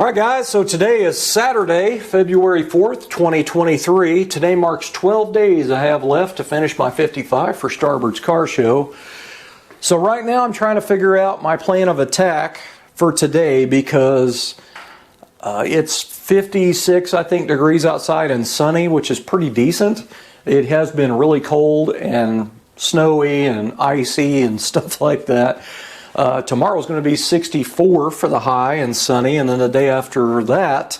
Alright guys, so today is Saturday, February 4th, 2023. Today marks 12 days I have left to finish my 55 for Starbird's car show. So right now I'm trying to figure out my plan of attack for today because it's 56, I think, degrees outside and sunny, which is pretty decent. It has been really cold and snowy and icy and stuff like that. Tomorrow's going to be 64 for the high and sunny, and then the day after that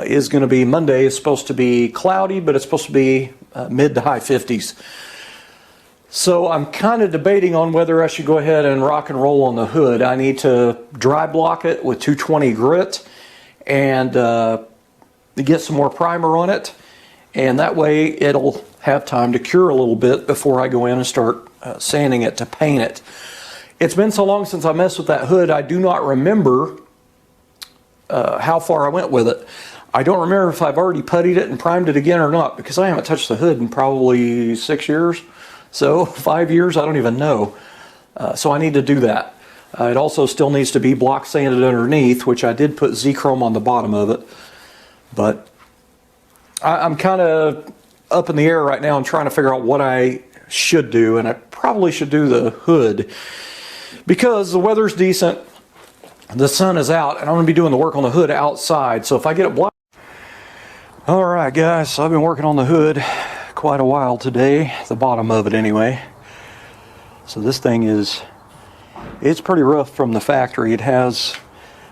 is going to be Monday. It's supposed to be cloudy, but it's supposed to be mid to high 50s. So I'm kind of debating on whether I should go ahead and rock and roll on the hood. I need to dry block it with 220 grit and get some more primer on it, and that way it'll have time to cure a little bit before I go in and start sanding it to paint it. It's been so long since I messed with that hood, I do not remember how far I went with it. I don't remember if I've already puttied it and primed it again or not, because I haven't touched the hood in probably 6 years. So 5 years, I don't even know. So I need to do that. It also still needs to be block sanded underneath, which I did put Z-Chrome on the bottom of it. But I'm kind of up in the air right now and trying to figure out what I should do, and I probably should do the hood. Because the weather's decent, the sun is out, and I'm going to be doing the work on the hood outside. So if I get it blocked... Alright guys, so I've been working on the hood quite a while today, the bottom of it anyway. So this thing it's pretty rough from the factory. It has,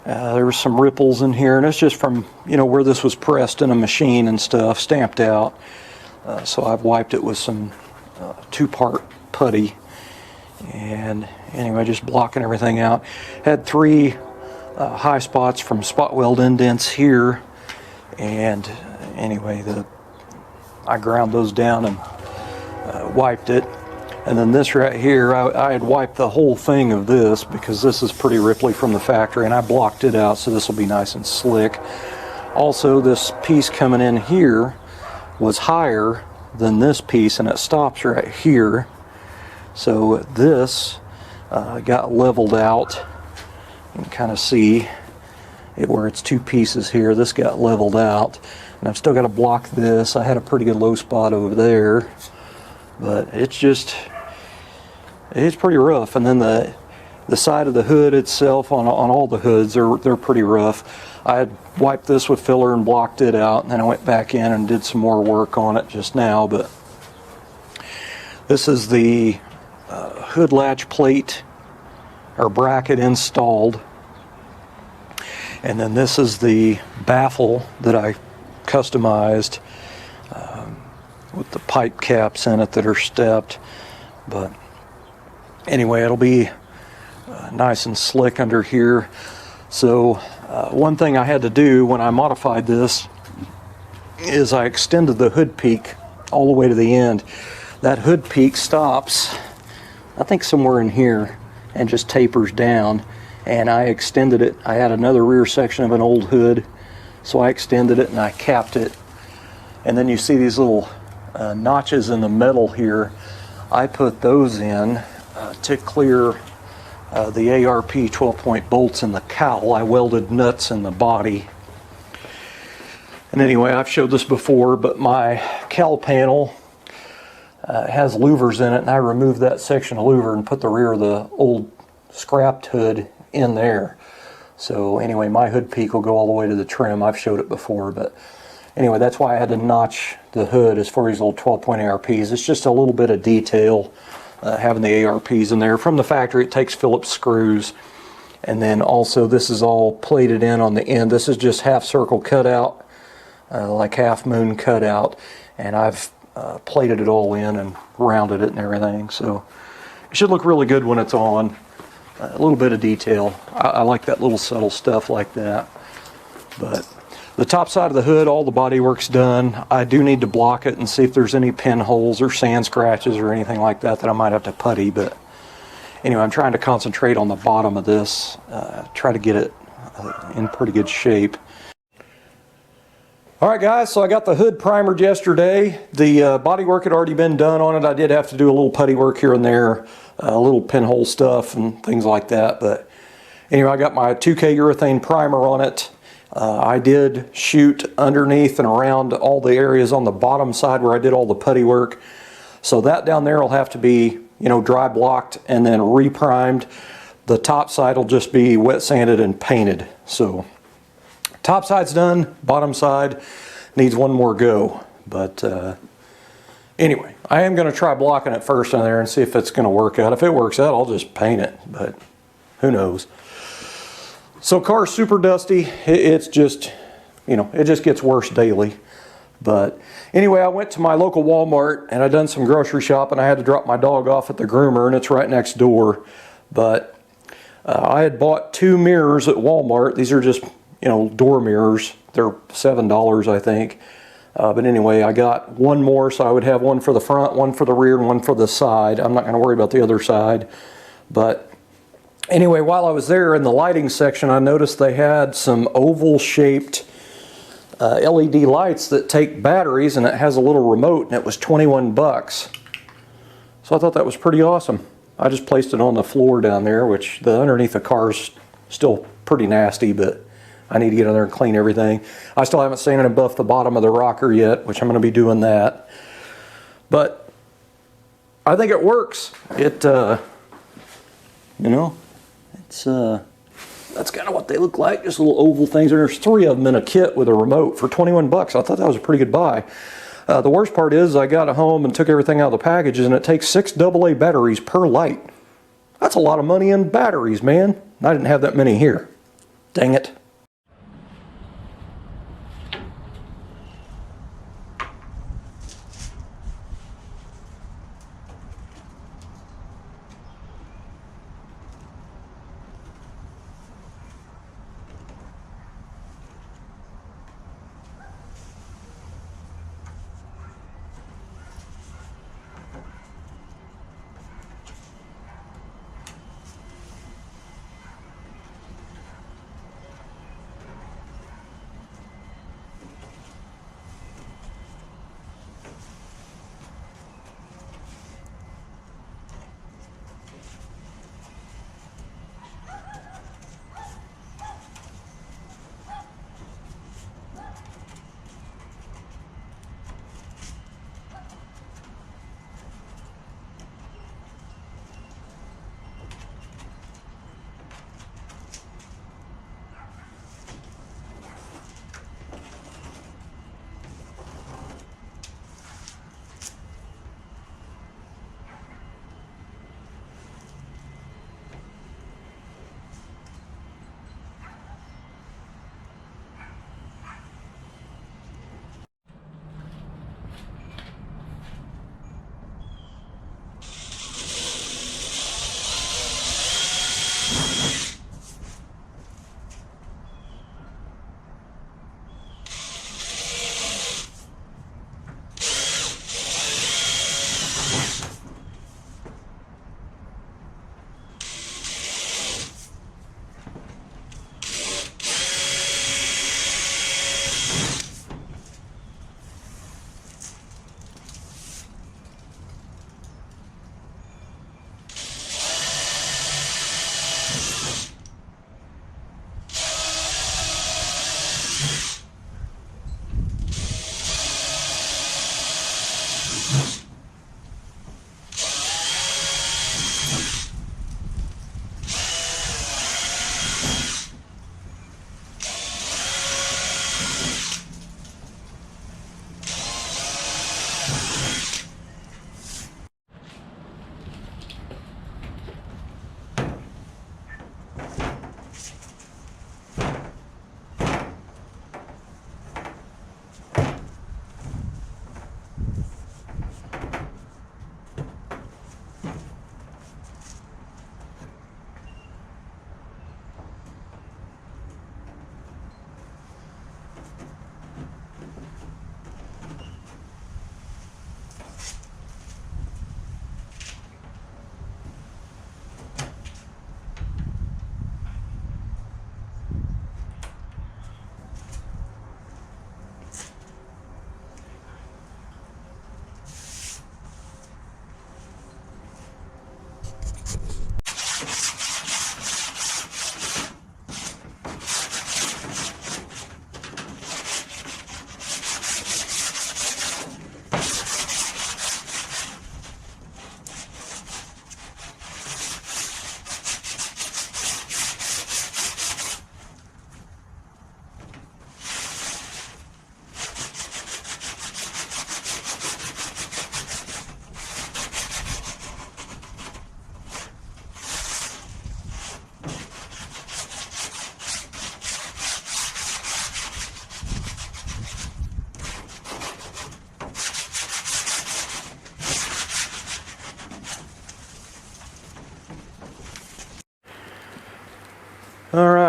there were some ripples in here, and it's just from, you know, where this was pressed in a machine and stuff, stamped out. So I've wiped it with some two-part putty. And anyway, just blocking everything out. Had 3 high spots from spot weld indents here, and anyway, I ground those down and wiped it. And then this right here, I had wiped the whole thing of this because this is pretty ripply from the factory, and I blocked it out so this will be nice and slick. Also, this piece coming in here was higher than this piece, and it stops right here. So this got leveled out. You can kind of see it where it's 2 pieces here. This got leveled out, and I've still got to block this. I had a pretty good low spot over there, but it's pretty rough. And then the side of the hood itself, on all the hoods, they're pretty rough. I had wiped this with filler and blocked it out, and then I went back in and did some more work on it just now. But this is the hood latch plate or bracket installed, and then this is the baffle that I customized with the pipe caps in it that are stepped. But anyway, it'll be nice and slick under here. So one thing I had to do when I modified this is I extended the hood peak all the way to the end. That hood peak stops, I think, somewhere in here and just tapers down, and I extended it. I had another rear section of an old hood, so I extended it and I capped it. And then you see these little notches in the metal here. I put those in to clear the ARP 12-point bolts in the cowl. I welded nuts in the body. And anyway, I've showed this before, but my cowl panel has louvers in it, and I removed that section of louver and put the rear of the old scrapped hood in there. So anyway, my hood peak will go all the way to the trim. I've showed it before, but anyway, that's why I had to notch the hood as far as these old 12-point ARPs. It's just a little bit of detail having the ARPs in there. From the factory, it takes Phillips screws, and then also this is all plated in on the end. This is just half circle cutout, like half moon cutout, and I've plated it all in and rounded it and everything, so it should look really good when it's on. A little bit of detail. I like that little subtle stuff like that. But the top side of the hood, all the body work's done. I do need to block it and see if there's any pinholes or sand scratches or anything like that I might have to putty. But anyway, I'm trying to concentrate on the bottom of this, try to get it in pretty good shape. Alright guys, so I got the hood primered yesterday. The body work had already been done on it. I did have to do a little putty work here and there, a little pinhole stuff and things like that. But anyway, I got my 2K urethane primer on it, I did shoot underneath and around all the areas on the bottom side where I did all the putty work. So that down there will have to be, you know, dry blocked and then reprimed. The top side will just be wet sanded and painted. So top side's done, bottom side needs one more go. But anyway, I am going to try blocking it first in there and see if it's going to work out. If it works out, I'll just paint it, but who knows. So car's super dusty. It's just, you know, it just gets worse daily. But anyway, I went to my local Walmart and I done some grocery shopping. I had to drop my dog off at the groomer and it's right next door. But I had bought 2 mirrors at Walmart. These are just, you know, door mirrors. They're $7, I think. But anyway, I got one more, so I would have one for the front, one for the rear, and one for the side. I'm not going to worry about the other side. But anyway, while I was there in the lighting section, I noticed they had some oval-shaped LED lights that take batteries, and it has a little remote, and it was 21 bucks. So I thought that was pretty awesome. I just placed it on the floor down there, which the underneath the car is still pretty nasty, but I need to get in there and clean everything. I still haven't sanded and buffed the bottom of the rocker yet, which I'm going to be doing that. But I think it works. It, you know, it's that's kind of what they look like, just little oval things. And there's 3 of them in a kit with a remote for 21 bucks. I thought that was a pretty good buy. The worst part is I got it home and took everything out of the packages, and it takes 6 AA batteries per light. That's a lot of money in batteries, man. I didn't have that many here. Dang it.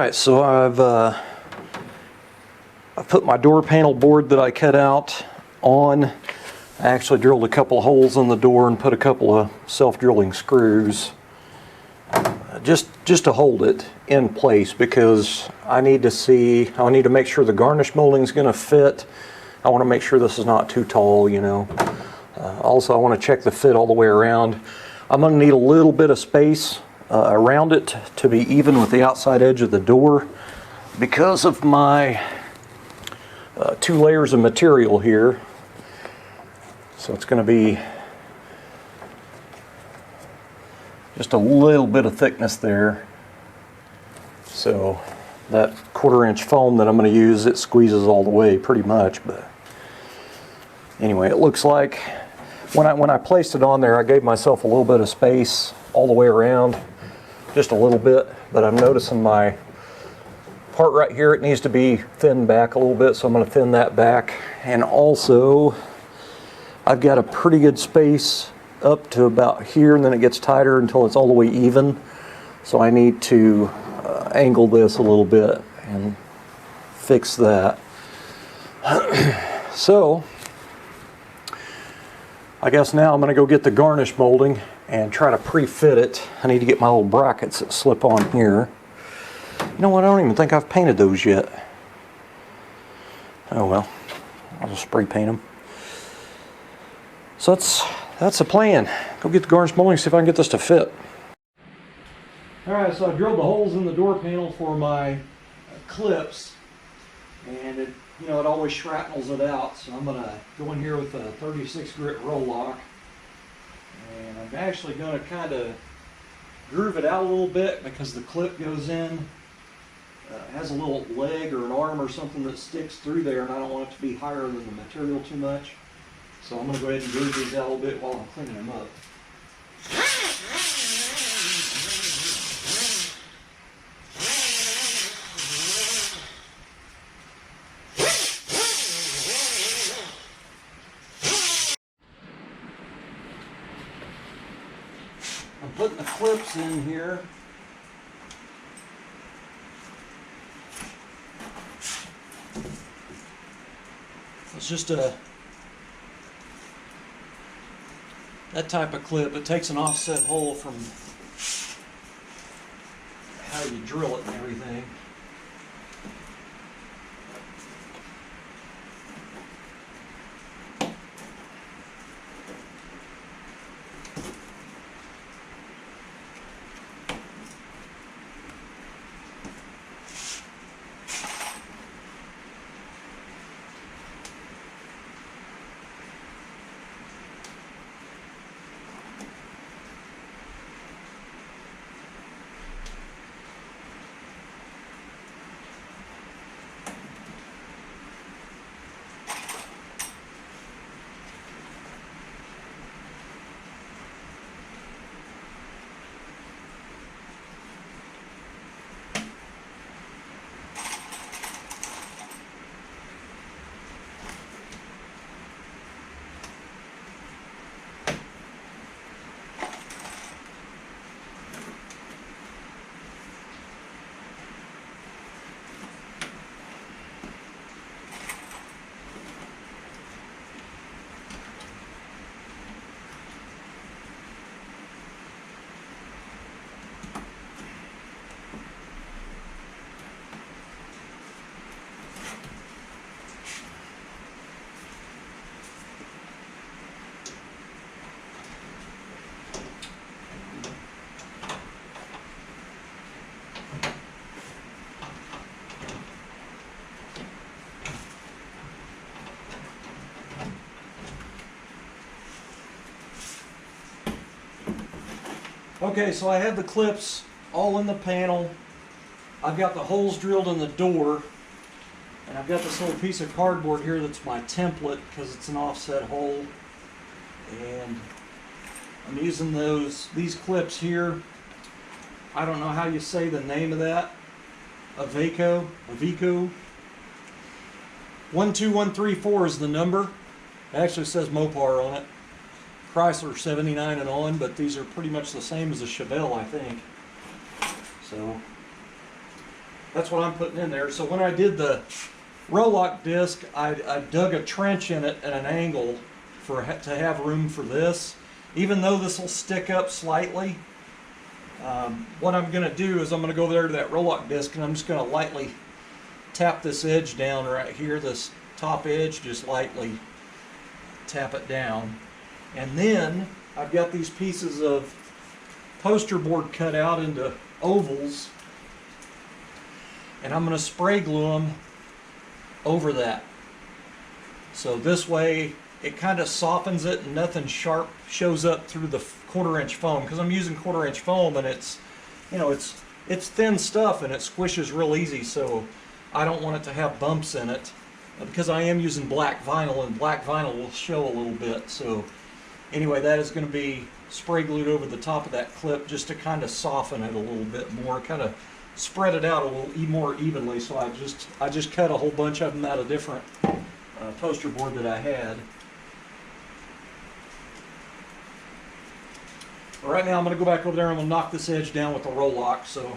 Alright, so I've put my door panel board that I cut out on. I actually drilled a couple of holes in the door and put a couple of self-drilling screws just to hold it in place, because I need to make sure the garnish molding is going to fit. I want to make sure this is not too tall, you know. Also, I want to check the fit all the way around. I'm going to need a little bit of space around it to be even with the outside edge of the door because of my 2 layers of material here. So it's going to be just a little bit of thickness there. So that 1/4 inch foam that I'm going to use, it squeezes all the way pretty much. But anyway, it looks like when I placed it on there, I gave myself a little bit of space all the way around, just a little bit. But I'm noticing my part right here, it needs to be thinned back a little bit, so I'm going to thin that back. And also, I've got a pretty good space up to about here, and then it gets tighter until it's all the way even. So I need to angle this a little bit and fix that. So I guess now I'm going to go get the garnish molding and try to pre-fit it. I need to get my little brackets that slip on here. You know what, I don't even think I've painted those yet. Oh well, I'll just spray paint them. So that's the plan. Go get the garnish molding, see if I can get this to fit. Alright, so I drilled the holes in the door panel for my clips, and it always shrapnels it out. So I'm going to go in here with a 36 grit roll lock, and I'm actually going to kind of groove it out a little bit because the clip goes in, has a little leg or an arm or something that sticks through there, and I don't want it to be higher than the material too much. So I'm going to go ahead and groove these out a little bit while I'm cleaning them up. I'm putting the clips in here. It's just that type of clip. It takes an offset hole from how you drill it and everything. Okay, so I have the clips all in the panel. I've got the holes drilled in the door, and I've got this little piece of cardboard here that's my template because it's an offset hole. And I'm using these clips here. I don't know how you say the name of that. Aveco. 12134 is the number. It actually says Mopar on it. Chrysler 79 and on, but these are pretty much the same as a Chevelle, I think. So That's what I'm putting in there. So when I did the roll-lock disc, I dug a trench in it at an angle to have room for this. Even though this will stick up slightly, what I'm going to do is I'm going to go there to that roll-lock disc and I'm just going to lightly tap this edge down right here, this top edge, just lightly tap it down. And then I've got these pieces of poster board cut out into ovals, and I'm going to spray glue them over that. So this way it kind of softens it and nothing sharp shows up through the 1/4 inch foam, because I'm using 1/4 inch foam and it's, you know, it's thin stuff and it squishes real easy, so I don't want it to have bumps in it, because I am using black vinyl and black vinyl will show a little bit. So anyway, that is going to be spray glued over the top of that clip just to kind of soften it a little bit more, kind of spread it out a little more evenly. So I just cut a whole bunch of them out of different poster board that I had. Right now I'm going to go back over there and I'm going to knock this edge down with the roll lock. So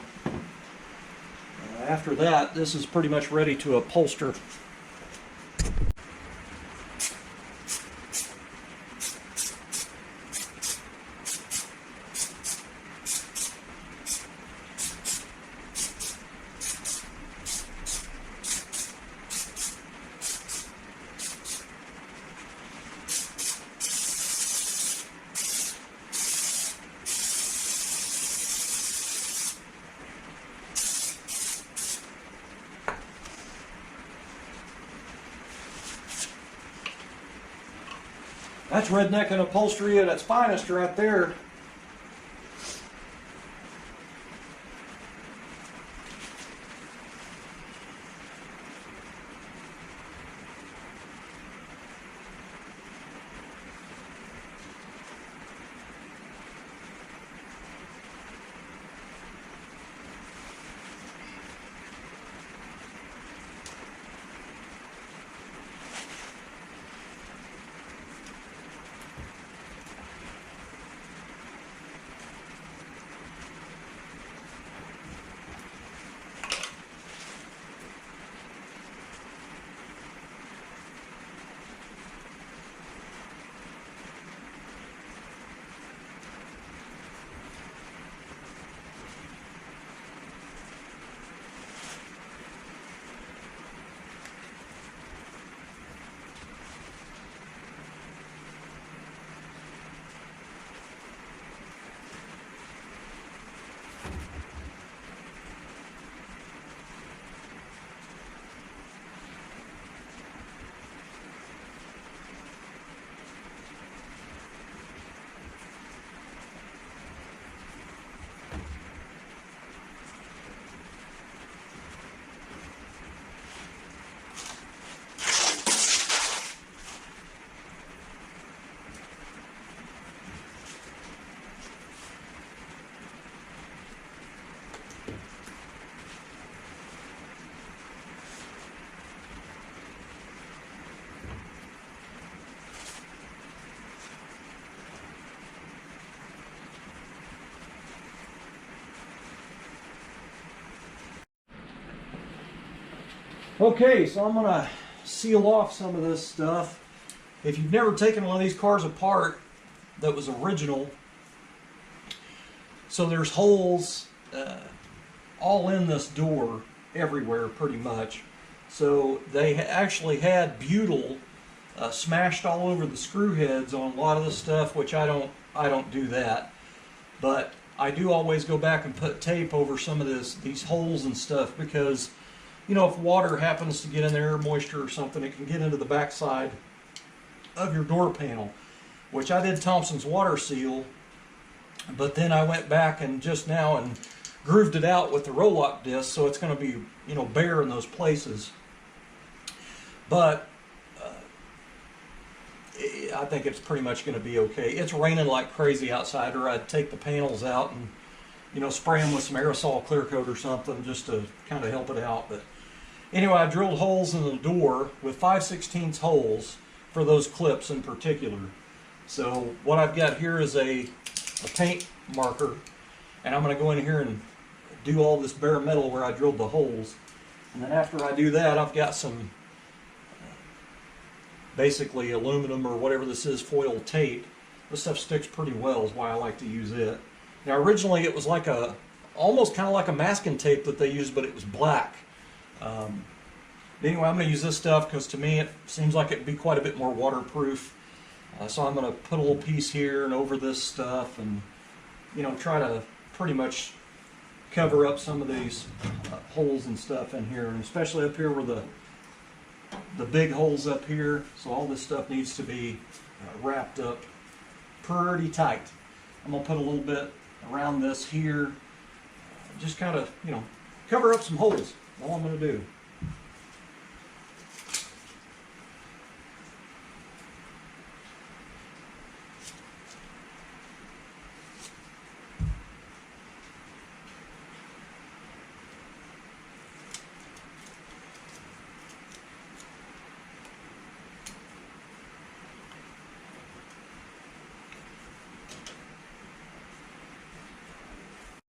after that, this is pretty much ready to upholster. That's redneck and upholstery at its finest right there. Okay, so I'm going to seal off some of this stuff. If you've never taken one of these cars apart that was original, so there's holes all in this door everywhere pretty much. So they actually had butyl smashed all over the screw heads on a lot of the stuff, which I don't do that. But I do always go back and put tape over some of these holes and stuff, because you know, if water happens to get in there, moisture or something, it can get into the backside of your door panel, which I did Thompson's water seal, but then I went back and just now and grooved it out with the roll-lock disc, so it's going to be, you know, bare in those places. But I think it's pretty much going to be okay. It's raining like crazy outside, or I'd take the panels out and, you know, spray them with some aerosol clear coat or something just to kind of help it out. But anyway, I drilled holes in the door with 5/16 holes for those clips in particular. So what I've got here is a paint marker, and I'm going to go in here and do all this bare metal where I drilled the holes. And then after I do that, I've got some basically aluminum or whatever this is, foil tape. This stuff sticks pretty well, is why I like to use it. Now originally it was like almost kind of like a masking tape that they used, but it was black. Anyway, I'm going to use this stuff because to me it seems like it'd be quite a bit more waterproof. So I'm going to put a little piece here and over this stuff, and try to pretty much cover up some of these holes and stuff in here, and especially up here where the big holes up here. So all this stuff needs to be wrapped up pretty tight. I'm going to put a little bit around this here, just kind of cover up some holes. All I'm going to do.